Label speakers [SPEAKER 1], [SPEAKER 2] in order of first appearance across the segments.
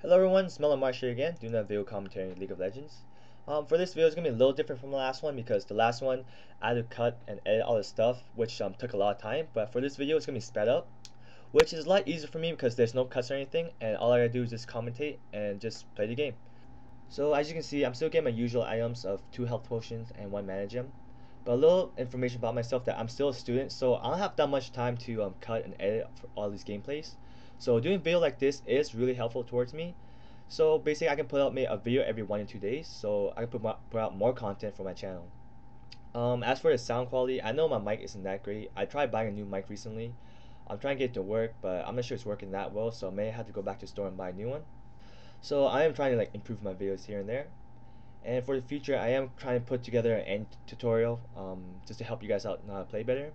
[SPEAKER 1] Hello everyone, it's Marsh here again, doing a video commentary in League of Legends. For this video, it's going to be a little different from the last one because the last one I had to cut and edit all this stuff, which took a lot of time. But for this video, it's going to be sped up, which is a lot easier for me because there's no cuts or anything, and all I gotta do is just commentate and just play the game. So as you can see, I'm still getting my usual items of 2 health potions and 1 mana gem. But a little information about myself that I'm still a student, so I don't have that much time to cut and edit for all these gameplays. So doing a video like this is really helpful towards me. So basically I can put out a video every 1 to 2 days, so I can put out more content for my channel. As for the sound quality, I know my mic isn't that great. I tried buying a new mic recently. I'm trying to get it to work, but I'm not sure it's working that well, so I may have to go back to the store and buy a new one. So I am trying to improve my videos here and there. And for the future, I am trying to put together an end tutorial just to help you guys out know how to play better.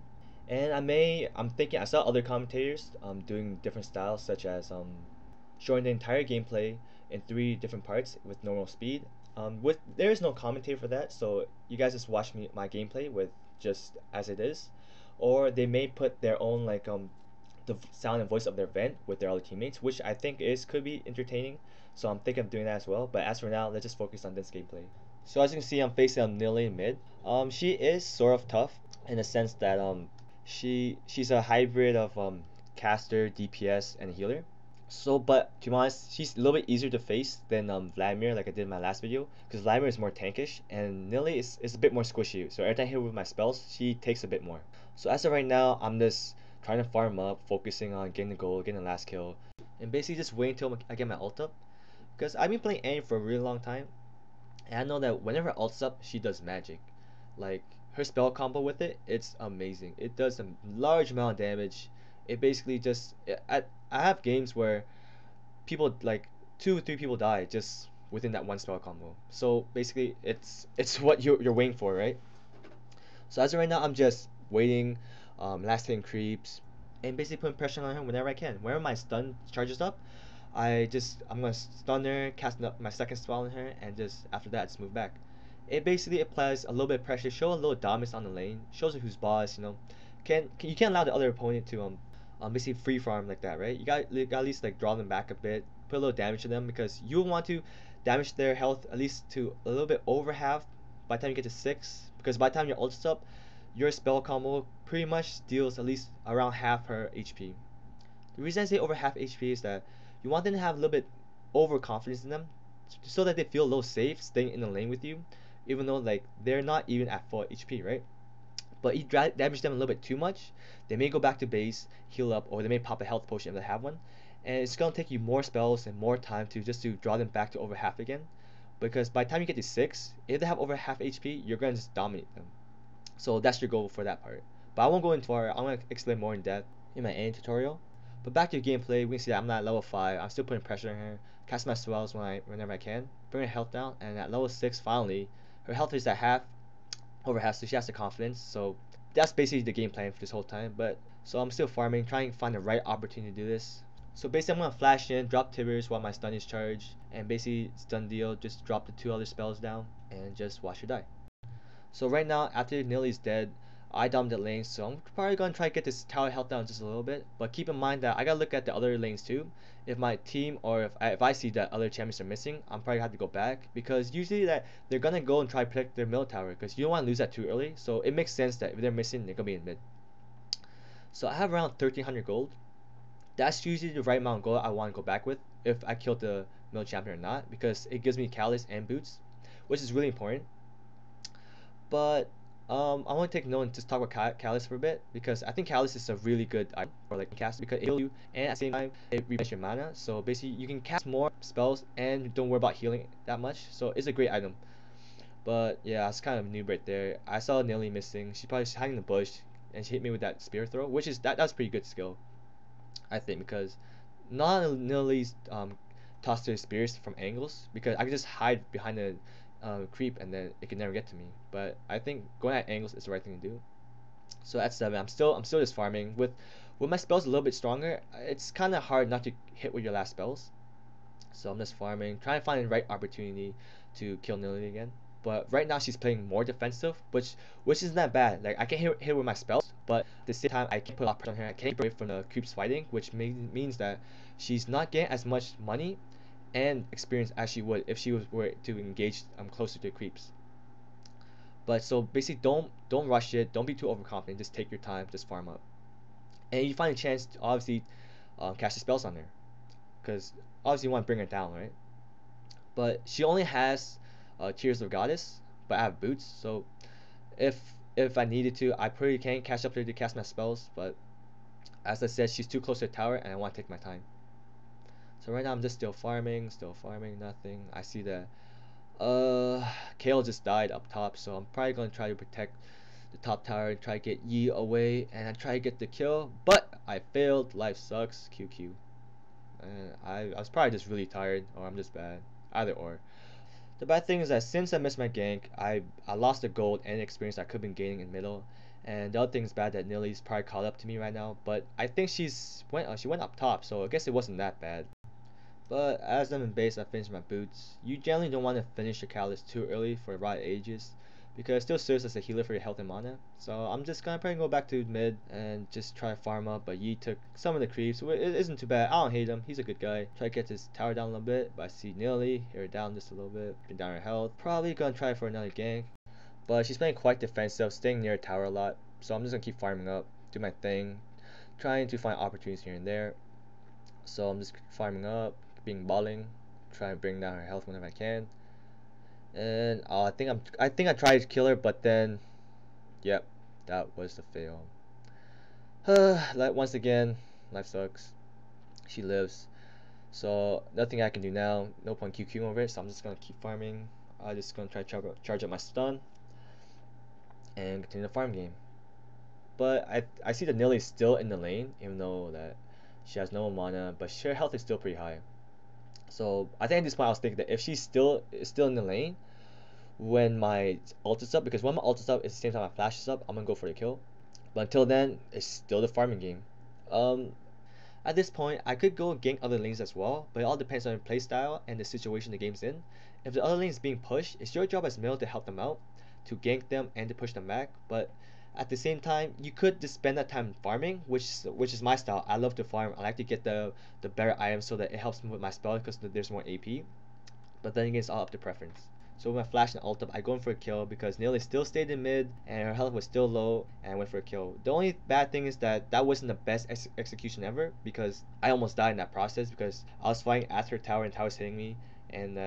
[SPEAKER 1] And I'm thinking, I saw other commentators doing different styles, such as showing the entire gameplay in 3 different parts with normal speed. There is no commentator for that, so you guys just watch my gameplay with just as it is. Or they may put their own the sound and voice of their vent with their other teammates, which I think could be entertaining. So I'm thinking of doing that as well. But as for now, let's just focus on this gameplay. So as you can see, I'm facing Nilly in mid. She is sort of tough in the sense that she's a hybrid of caster, DPS, and healer. So, but to be honest, she's a little bit easier to face than Vladimir, like I did in my last video, because Vladimir is more tankish, and Nilly is a bit more squishy. So every time I hit her with my spells, she takes a bit more. So as of right now, I'm just trying to farm up, focusing on getting the goal, getting the last kill, and basically just waiting until I get my ult up. Because I've been playing Annie for a really long time, and I know that whenever ult's up, she does magic. Like, her spell combo with it, it's amazing. It does a large amount of damage. It basically just, I have games where people, like 2 or 3 people die just within that one spell combo. So basically, it's what you're waiting for, right? So as of right now, I'm just waiting, last hitting creeps, and basically putting pressure on her whenever I can. Whenever my stun charges up, I'm gonna stun her, cast up my second spell on her, and just after that, just move back. It basically applies a little bit of pressure, show a little dominance on the lane, shows her who's boss. You can't allow the other opponent to basically free farm like that, right? You got at least draw them back a bit, put a little damage to them, because you want to damage their health at least to a little bit over half by the time you get to 6, because by the time your ult's up, your spell combo pretty much deals at least around half her HP. The reason I say over half HP is that you want them to have a little bit overconfidence in them, so that they feel a little safe staying in the lane with you, even though they're not even at full HP, right? But you damage them a little bit too much, they may go back to base, heal up, or they may pop a health potion if they have one, and it's gonna take you more spells and more time to draw them back to over half again. Because by the time you get to 6, if they have over half HP, you're gonna just dominate them. So that's your goal for that part. But I won't go into far. I'm gonna explain more in depth in my end tutorial. But back to the gameplay, we can see that I'm not at level 5. I'm still putting pressure on her, cast my spells whenever I can, bring her health down, and at level 6, finally, her health is at over half, so she has the confidence. So that's basically the game plan for this whole time. But so I'm still farming, trying to find the right opportunity to do this. So basically, I'm gonna flash in, drop Tibbers while my stun is charged, and basically stun deal, just drop the 2 other spells down, and just watch her die. So right now, after Nilly's dead, I dominate the lane, so I'm probably gonna try to get this tower health down just a little bit. But keep in mind that I gotta look at the other lanes too. If my team or if I see that other champions are missing, I'm probably gonna have to go back, because usually that they're gonna go and try to protect their middle tower, because you don't want to lose that too early. So it makes sense that if they're missing, they're gonna be in mid. So I have around 1300 gold. That's usually the right amount of gold I want to go back with if I killed the middle champion or not, because it gives me Callus and boots, which is really important. But I want to take note and just talk about Callus for a bit, because I think Callus is a really good item for cast, because it heals you and at the same time it replenishes your mana. So basically you can cast more spells and don't worry about healing that much. So it's a great item. But yeah, it's kind of a noob right there. I saw Nilly missing. She's probably hiding in the bush, and she hit me with that spear throw, which is that's pretty good skill, I think, because not Nilly's toss their spears from angles, because I can just hide behind the creep and then it can never get to me. But I think going at angles is the right thing to do. So at 7, I'm still just farming with my spells a little bit stronger. It's kind of hard not to hit with your last spells. So I'm just farming, trying to find the right opportunity to kill Nilly again. But right now she's playing more defensive, which isn't that bad. Like, I can hit her with my spells, but at the same time I can put a lot of pressure on her. I can't keep her away from the creeps fighting, which means that she's not getting as much money and experience as she would if she were to engage closer to the creeps. But so basically, don't rush it. Don't be too overconfident. Just take your time. Just farm up, and you find a chance to obviously cast the spells on her, because obviously you want to bring her down, right? But she only has Tears of Goddess, but I have boots, so if if I needed to, I probably can catch up to her to cast my spells. But as I said, she's too close to the tower, and I want to take my time. So right now I'm just still farming, nothing. I see that Kale just died up top, so I'm probably gonna try to protect the top tower and try to get Yi away, and I try to get the kill, but I failed. Life sucks. QQ. And I was probably just really tired, or I'm just bad. Either or. The bad thing is that since I missed my gank, I lost the gold and experience I could have been gaining in middle. And the other thing is bad that Nilly's probably caught up to me right now, but I think she went up top, so I guess it wasn't that bad. But as I'm in base, I finished my boots. You generally don't want to finish your catalyst too early for Riot Aegis, because it still serves as a healer for your health and mana. So I'm just gonna probably go back to mid and just try to farm up. But Yi took some of the creeps. It isn't too bad. I don't hate him. He's a good guy. Try to get his tower down a little bit. But I see Nearly here down just a little bit. Been down her health. Probably gonna try for another gank. But she's playing quite defensive, staying near tower a lot. So I'm just gonna keep farming up, do my thing, trying to find opportunities here and there. So I'm just farming up, being balling, trying to bring down her health whenever I can. And I think I tried to kill her, but then, yep, that was the fail. Like once again, life sucks. She lives, so nothing I can do now. No point QQing over it, so I'm just gonna keep farming. I'm just gonna try to charge up my stun and continue the farm game. But I see that Nilly's still in the lane, even though that she has no mana, but her health is still pretty high. So I think at this point I was thinking that if she's still in the lane when my ult is up, because when my ult is up it's the same time my flash is up, I'm gonna go for the kill. But until then, it's still the farming game. At this point, I could go gank other lanes as well, but it all depends on your playstyle and the situation the game's in. If the other lane is being pushed, it's your job as middle to help them out, to gank them and to push them back. But at the same time, you could just spend that time farming, which is my style. I love to farm. I like to get the better items so that it helps me with my spell because there's more AP. But then again, it's all up to preference. So with my flash and ult up, I go in for a kill because Nearly still stayed in mid and her health was still low, and I went for a kill. The only bad thing is that wasn't the best execution ever, because I almost died in that process because I was fighting at her tower and tower was hitting me, and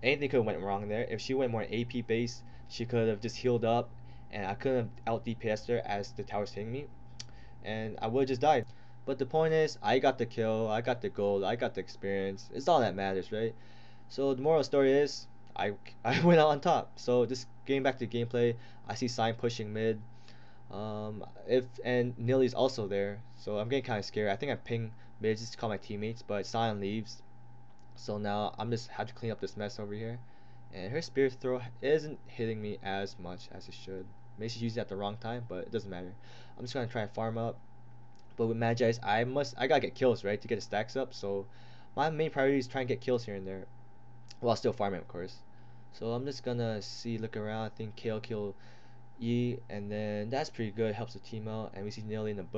[SPEAKER 1] anything could have went wrong there. If she went more AP based, she could have just healed up and I couldn't have out DPS'd her as the tower's hitting me, and I would have just died. But the point is, I got the kill, I got the gold, I got the experience. It's all that matters, right? So the moral of the story is, I went out on top. So just getting back to gameplay, I see Sign pushing mid. And Nilly's also there, so I'm getting kind of scared. I think I ping mid just to call my teammates, but Sion leaves. So now I'm just have to clean up this mess over here. And her spirit throw isn't hitting me as much as it should. Maybe she's using it at the wrong time, but it doesn't matter. I'm just gonna try and farm up. But with Magi's, I gotta get kills, right, to get the stacks up. So my main priority is trying to get kills here and there, while still farming, of course. So I'm just gonna look around. I think Kale kill Yi, and then that's pretty good. Helps the team out, and we see Nearly in the bush.